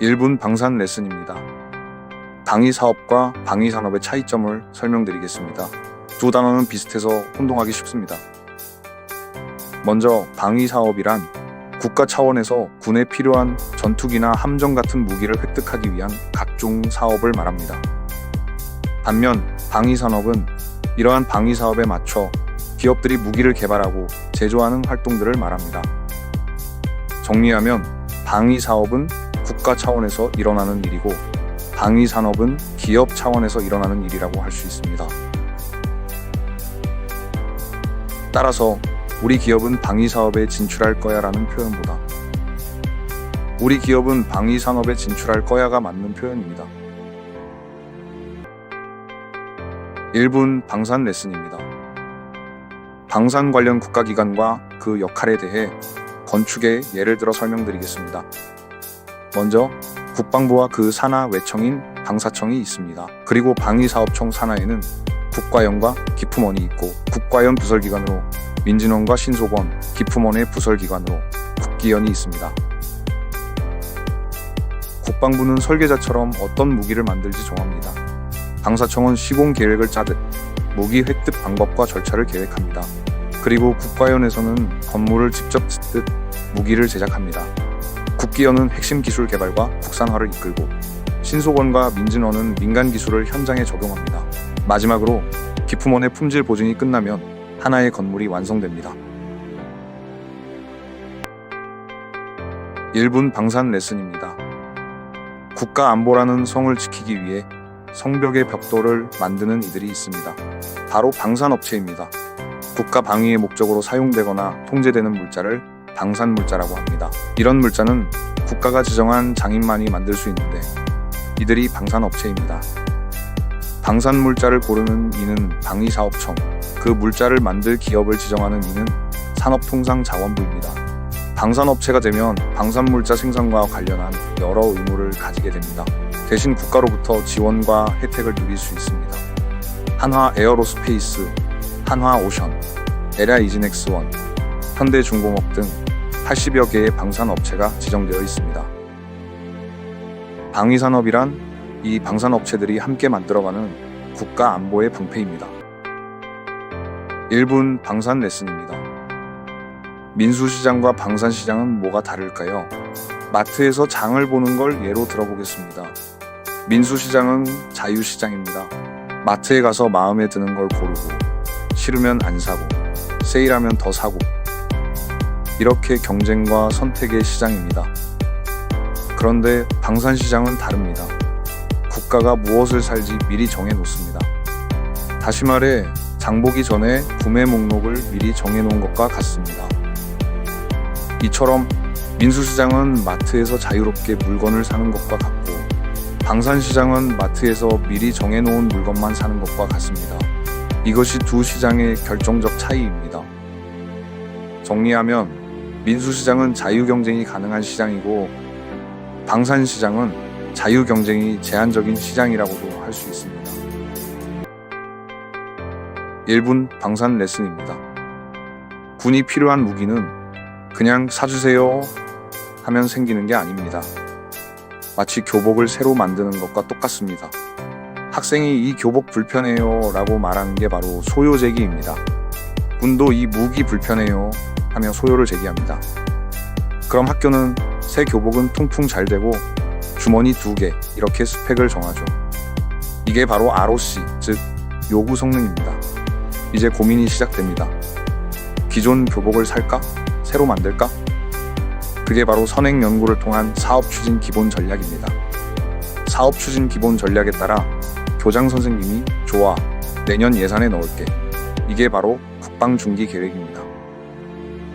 1분 방산 레슨입니다. 방위사업과 방위산업의 차이점을 설명드리겠습니다. 두 단어는 비슷해서 혼동하기 쉽습니다. 먼저 방위사업이란 국가 차원에서 군에 필요한 전투기나 함정 같은 무기를 획득하기 위한 각종 사업을 말합니다. 반면 방위산업은 이러한 방위사업에 맞춰 기업들이 무기를 개발하고 제조하는 활동들을 말합니다. 정리하면 방위사업은 국가 차원에서 일어나는 일이고 방위산업은 기업 차원에서 일어나는 일이라고 할 수 있습니다. 따라서 우리 기업은 방위사업에 진출할 거야 라는 표현보다 우리 기업은 방위산업에 진출할 거야가 맞는 표현입니다. 1분 방산 레슨입니다. 방산 관련 국가기관과 그 역할에 대해 건축의 예를 들어 설명드리겠습니다. 먼저 국방부와 그 산하 외청인 방사청이 있습니다. 그리고 방위사업청 산하에는 국가연과 기품원이 있고 국가연 부설기관으로 민진원과 신소건, 기품원의 부설기관으로 국기연이 있습니다. 국방부는 설계자처럼 어떤 무기를 만들지 정합니다. 방사청은 시공 계획을 짜듯 무기 획득 방법과 절차를 계획합니다. 그리고 국가연에서는 건물을 직접 짓듯 무기를 제작합니다. 국기연은 핵심 기술 개발과 국산화를 이끌고 신소건과 민진원은 민간 기술을 현장에 적용합니다. 마지막으로 기품원의 품질 보증이 끝나면 하나의 건물이 완성됩니다. 1분 방산 레슨입니다. 국가 안보라는 성을 지키기 위해 성벽의 벽돌을 만드는 이들이 있습니다. 바로 방산업체입니다. 국가 방위의 목적으로 사용되거나 통제되는 물자를 방산물자라고 합니다. 이런 물자는 국가가 지정한 장인만이 만들 수 있는데 이들이 방산업체입니다. 방산물자를 고르는 이는 방위사업청, 그 물자를 만들 기업을 지정하는 이는 산업통상자원부입니다. 방산업체가 되면 방산물자 생산과 관련한 여러 의무를 가지게 됩니다. 대신 국가로부터 지원과 혜택을 누릴 수 있습니다. 한화 에어로스페이스, 한화오션, LI이지넥스원, 현대중공업 등 80여 개의 방산업체가 지정되어 있습니다. 방위산업이란 이 방산업체들이 함께 만들어가는 국가 안보의 방패입니다. 1분 방산 레슨입니다. 민수시장과 방산시장은 뭐가 다를까요? 마트에서 장을 보는 걸 예로 들어보겠습니다. 민수시장은 자유시장입니다. 마트에 가서 마음에 드는 걸 고르고 싫으면 안 사고 세일하면 더 사고 이렇게 경쟁과 선택의 시장입니다. 그런데 방산시장은 다릅니다. 국가가 무엇을 살지 미리 정해놓습니다. 다시 말해 장보기 전에 구매 목록을 미리 정해놓은 것과 같습니다. 이처럼 민수시장은 마트에서 자유롭게 물건을 사는 것과 같고 방산시장은 마트에서 미리 정해놓은 물건만 사는 것과 같습니다. 이것이 두 시장의 결정적 차이입니다. 정리하면 민수시장은 자유경쟁이 가능한 시장이고 방산시장은 자유경쟁이 제한적인 시장이라고도 할 수 있습니다. 1분 방산 레슨입니다. 군이 필요한 무기는 그냥 사주세요 하면 생기는 게 아닙니다. 마치 교복을 새로 만드는 것과 똑같습니다. 학생이 이 교복 불편해요 라고 말하는 게 바로 소요 제기입니다. 군도 이 무기 불편해요 하며 소요를 제기합니다. 그럼 학교는 새 교복은 통풍 잘 되고 주머니 2개 이렇게 스펙을 정하죠. 이게 바로 ROC, 즉 요구 성능입니다. 이제 고민이 시작됩니다. 기존 교복을 살까? 새로 만들까? 그게 바로 선행 연구를 통한 사업 추진 기본 전략입니다. 사업 추진 기본 전략에 따라 교장 선생님이 좋아, 내년 예산에 넣을게. 이게 바로 국방중기 계획입니다.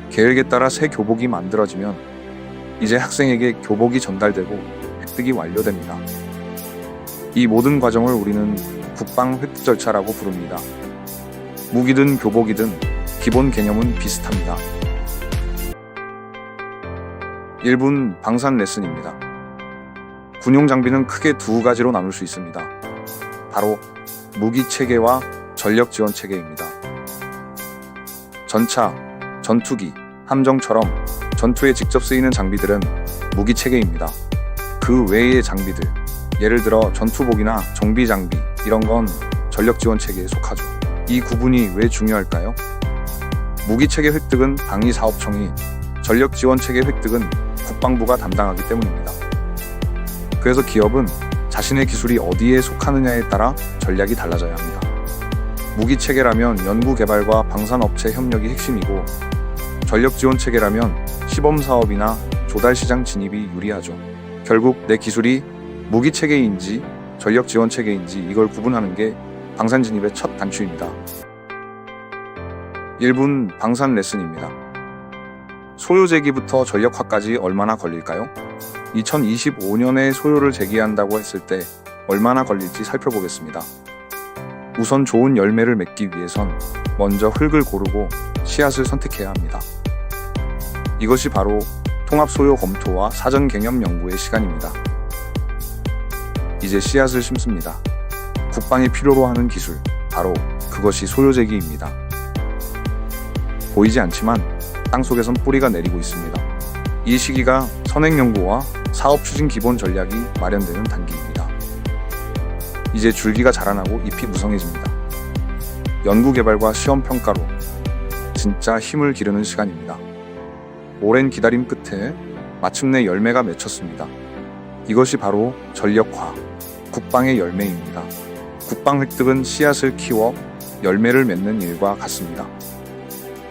계획에 따라 새 교복이 만들어지면 이제 학생에게 교복이 전달되고 획득이 완료됩니다. 이 모든 과정을 우리는 국방 획득 절차라고 부릅니다. 무기든 교복이든 기본 개념은 비슷합니다. 1분 방산 레슨입니다. 군용 장비는 크게 두 가지로 나눌 수 있습니다. 바로 무기 체계와 전력 지원 체계입니다. 전차, 전투기, 함정처럼 전투에 직접 쓰이는 장비들은 무기 체계입니다. 그 외의 장비들, 예를 들어 전투복이나 정비 장비, 이런 건 전력 지원 체계에 속하죠. 이 구분이 왜 중요할까요? 무기 체계 획득은 방위사업청이, 전력 지원 체계 획득은 국방부가 담당하기 때문입니다. 그래서 기업은 자신의 기술이 어디에 속하느냐에 따라 전략이 달라져야 합니다. 무기 체계라면 연구 개발과 방산업체 협력이 핵심이고, 전력 지원 체계라면 시범 사업이나 조달 시장 진입이 유리하죠. 결국 내 기술이 무기 체계인지 전력 지원 체계인지 이걸 구분하는 게 방산 진입의 첫 단추입니다. 1분 방산 레슨입니다. 소요 제기부터 전력화까지 얼마나 걸릴까요? 2025년에 소요를 제기한다고 했을 때 얼마나 걸릴지 살펴보겠습니다. 우선 좋은 열매를 맺기 위해선 먼저 흙을 고르고 씨앗을 선택해야 합니다. 이것이 바로 통합 소요 검토와 사전 개념 연구의 시간입니다. 이제 씨앗을 심습니다. 국방이 필요로 하는 기술, 바로 그것이 소요제기입니다. 보이지 않지만 땅속에선 뿌리가 내리고 있습니다. 이 시기가 선행연구와 사업 추진 기본 전략이 마련되는 단계입니다. 이제 줄기가 자라나고 잎이 무성해집니다. 연구개발과 시험평가로 진짜 힘을 기르는 시간입니다. 오랜 기다림 끝에 마침내 열매가 맺혔습니다. 이것이 바로 전력화, 국방의 열매입니다. 국방 획득은 씨앗을 키워 열매를 맺는 일과 같습니다.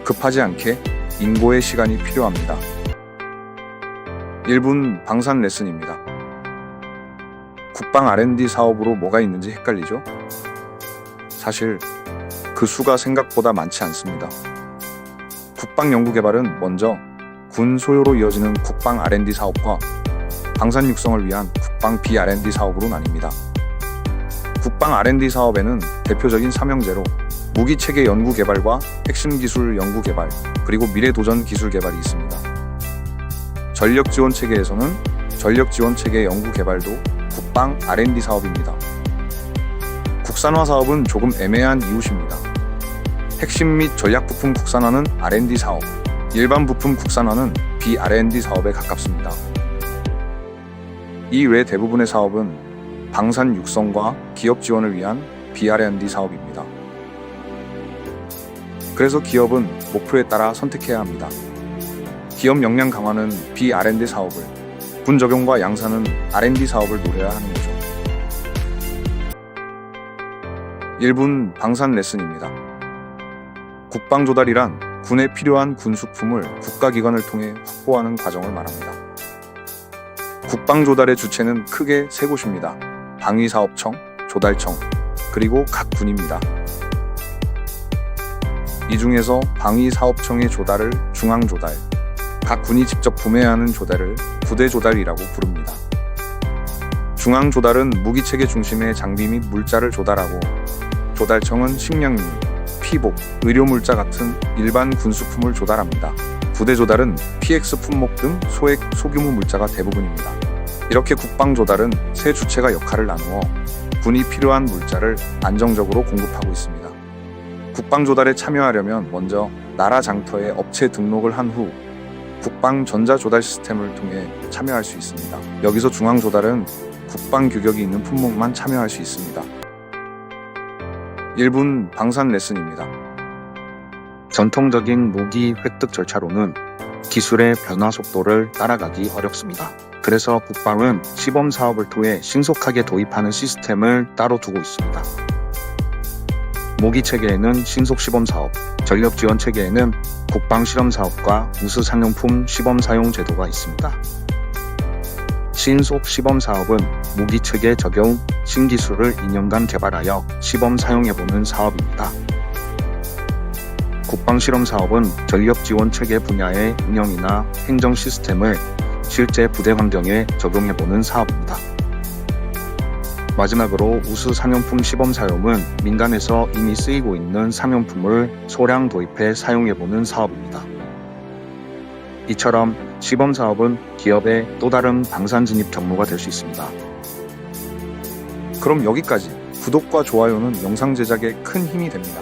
급하지 않게 인고의 시간이 필요합니다. 1분 방산 레슨입니다. 국방 R&D 사업으로 뭐가 있는지 헷갈리죠? 사실 그 수가 생각보다 많지 않습니다. 국방 연구개발은 먼저 군 소요로 이어지는 국방 R&D 사업과 방산 육성을 위한 국방 B-R&D 사업으로 나뉩니다. 국방 R&D 사업에는 대표적인 사명제로 무기체계 연구개발과 핵심 기술 연구개발, 그리고 미래도전 기술 개발이 있습니다. 전력지원체계에서는 전력지원체계 연구개발도 국방 R&D 사업입니다. 국산화 사업은 조금 애매한 이웃입니다. 핵심 및 전략부품 국산화는 R&D 사업, 일반 부품 국산화는 B-R&D 사업에 가깝습니다. 이 외 대부분의 사업은 방산 육성과 기업 지원을 위한 B-R&D 사업입니다. 그래서 기업은 목표에 따라 선택해야 합니다. 기업 역량 강화는 B-R&D 사업을, 군 적용과 양산은 R&D 사업을 노려야 하는 거죠. 1분 방산 레슨입니다. 국방 조달이란 군에 필요한 군수품을 국가기관을 통해 확보하는 과정을 말합니다. 국방 조달의 주체는 크게 세 곳입니다. 방위사업청, 조달청, 그리고 각 군입니다. 이 중에서 방위사업청의 조달을 중앙조달, 각 군이 직접 구매하는 조달을 부대조달이라고 부릅니다. 중앙조달은 무기체계 중심의 장비 및 물자를 조달하고, 조달청은 식량유, 피복, 의료물자 같은 일반 군수품을 조달합니다. 부대조달은 PX 품목 등 소액 소규모 물자가 대부분입니다. 이렇게 국방조달은 세 주체가 역할을 나누어 군이 필요한 물자를 안정적으로 공급하고 있습니다. 국방조달에 참여하려면 먼저 나라 장터에 업체 등록을 한 후 국방전자조달 시스템을 통해 참여할 수 있습니다. 여기서 중앙조달은 국방규격이 있는 품목만 참여할 수 있습니다. 1분 방산 레슨입니다. 전통적인 무기 획득 절차로는 기술의 변화 속도를 따라가기 어렵습니다. 그래서 국방은 시범 사업을 통해 신속하게 도입하는 시스템을 따로 두고 있습니다. 무기 체계에는 신속 시범 사업, 전력 지원 체계에는 국방 실험 사업과 우수 상용품 시범 사용 제도가 있습니다. 신속 시범 사업은 무기 체계 적용 신기술을 2년간 개발하여 시범 사용해보는 사업입니다. 국방 실험 사업은 전력 지원 체계 분야의 운영이나 행정 시스템을 실제 부대 환경에 적용해보는 사업입니다. 마지막으로 우수 상용품 시범 사용은 민간에서 이미 쓰이고 있는 상용품을 소량 도입해 사용해보는 사업입니다. 이처럼 시범 사업은 기업의 또 다른 방산 진입 경로가 될 수 있습니다. 그럼 여기까지. 구독과 좋아요는 영상 제작에 큰 힘이 됩니다.